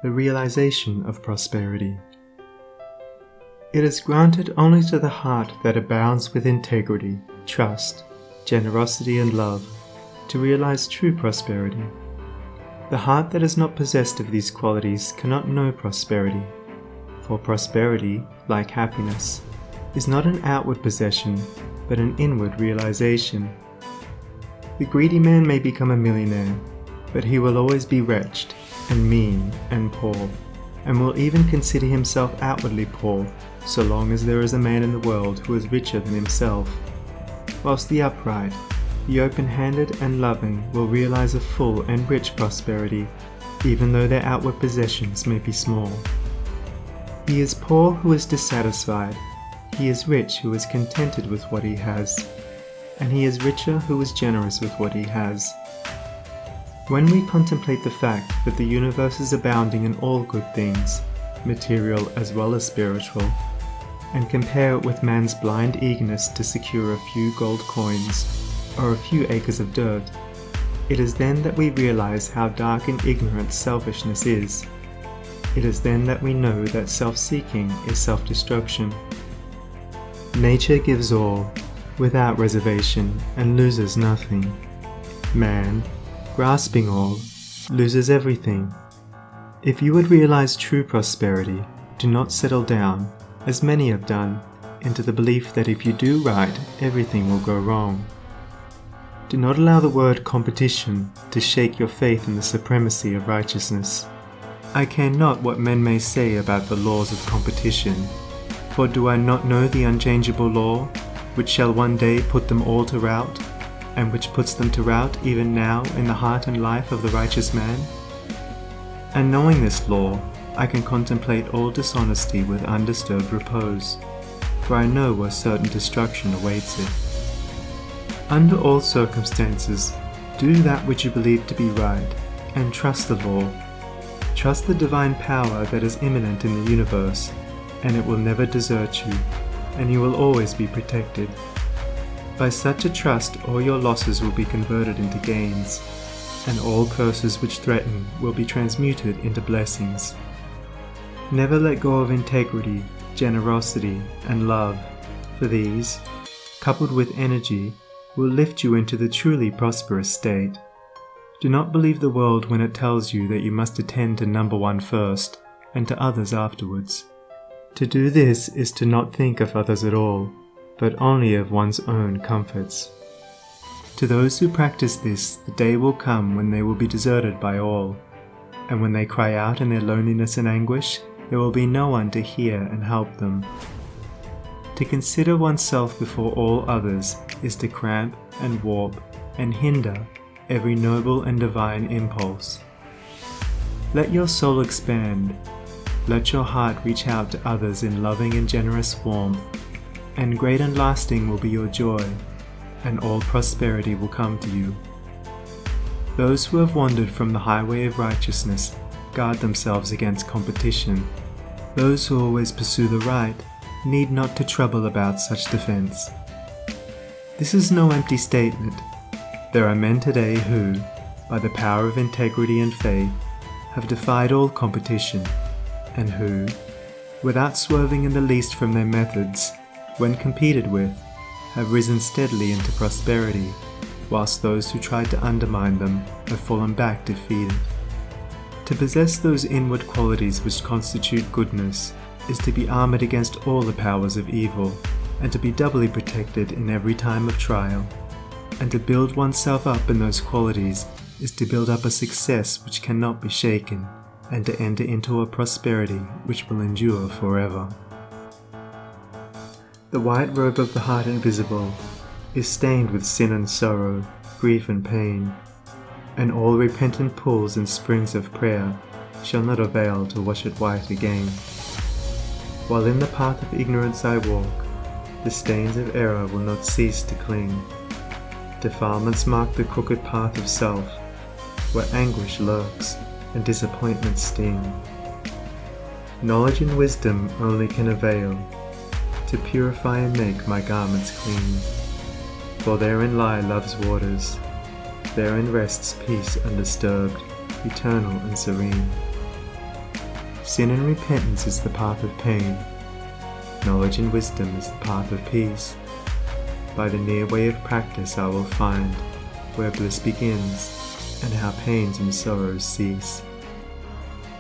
the realization of prosperity. It is granted only to the heart that abounds with integrity, trust, generosity, and love to realize true prosperity. The heart that is not possessed of these qualities cannot know prosperity, for prosperity, like happiness, is not an outward possession, but an inward realization. The greedy man may become a millionaire, but he will always be wretched, and mean, and poor, and will even consider himself outwardly poor, so long as there is a man in the world who is richer than himself. Whilst the upright, the open-handed and loving will realize a full and rich prosperity, even though their outward possessions may be small. He is poor who is dissatisfied, he is rich who is contented with what he has, and he is richer who is generous with what he has. When we contemplate the fact that the universe is abounding in all good things, material as well as spiritual, and compare it with man's blind eagerness to secure a few gold coins or a few acres of dirt, it is then that we realize how dark and ignorant selfishness is. It is then that we know that self-seeking is self-destruction. Nature gives all, without reservation, and loses nothing. Man, grasping all, loses everything. If you would realize true prosperity, do not settle down, as many have done, into the belief that if you do right, everything will go wrong. Do not allow the word competition to shake your faith in the supremacy of righteousness. I care not what men may say about the laws of competition, for do I not know the unchangeable law, which shall one day put them all to rout, and which puts them to rout even now in the heart and life of the righteous man? And knowing this law, I can contemplate all dishonesty with undisturbed repose, for I know where certain destruction awaits it. Under all circumstances, do that which you believe to be right, and trust the law. Trust the divine power that is immanent in the universe, and it will never desert you, and you will always be protected. By such a trust, all your losses will be converted into gains, and all curses which threaten will be transmuted into blessings. Never let go of integrity, generosity, and love, for these, coupled with energy, will lift you into the truly prosperous state. Do not believe the world when it tells you that you must attend to number one first, and to others afterwards. To do this is to not think of others at all, but only of one's own comforts. To those who practice this, the day will come when they will be deserted by all, and when they cry out in their loneliness and anguish, there will be no one to hear and help them. To consider oneself before all others is to cramp and warp and hinder every noble and divine impulse. Let your soul expand. Let your heart reach out to others in loving and generous warmth, and great and lasting will be your joy, and all prosperity will come to you. Those who have wandered from the highway of righteousness guard themselves against competition. Those who always pursue the right need not to trouble about such defense. This is no empty statement. There are men today who, by the power of integrity and faith, have defied all competition, and who, without swerving in the least from their methods, when competed with, have risen steadily into prosperity, whilst those who tried to undermine them have fallen back defeated. To possess those inward qualities which constitute goodness is to be armored against all the powers of evil, and to be doubly protected in every time of trial. And to build oneself up in those qualities is to build up a success which cannot be shaken, and to enter into a prosperity which will endure forever. The white robe of the heart invisible is stained with sin and sorrow, grief and pain, and all repentant pools and springs of prayer shall not avail to wash it white again. While in the path of ignorance I walk, the stains of error will not cease to cling. Defilements mark the crooked path of self, where anguish lurks and disappointments sting. Knowledge and wisdom only can avail to purify and make my garments clean. For therein lie love's waters, therein rests peace undisturbed, eternal and serene. Sin and repentance is the path of pain. Knowledge and wisdom is the path of peace. By the near way of practice I will find where bliss begins, and how pains and sorrows cease.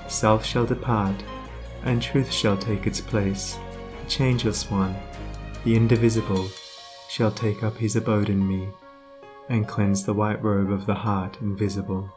Self shall depart, and truth shall take its place. The changeless one, the indivisible, shall take up his abode in me, and cleanse the white robe of the heart invisible.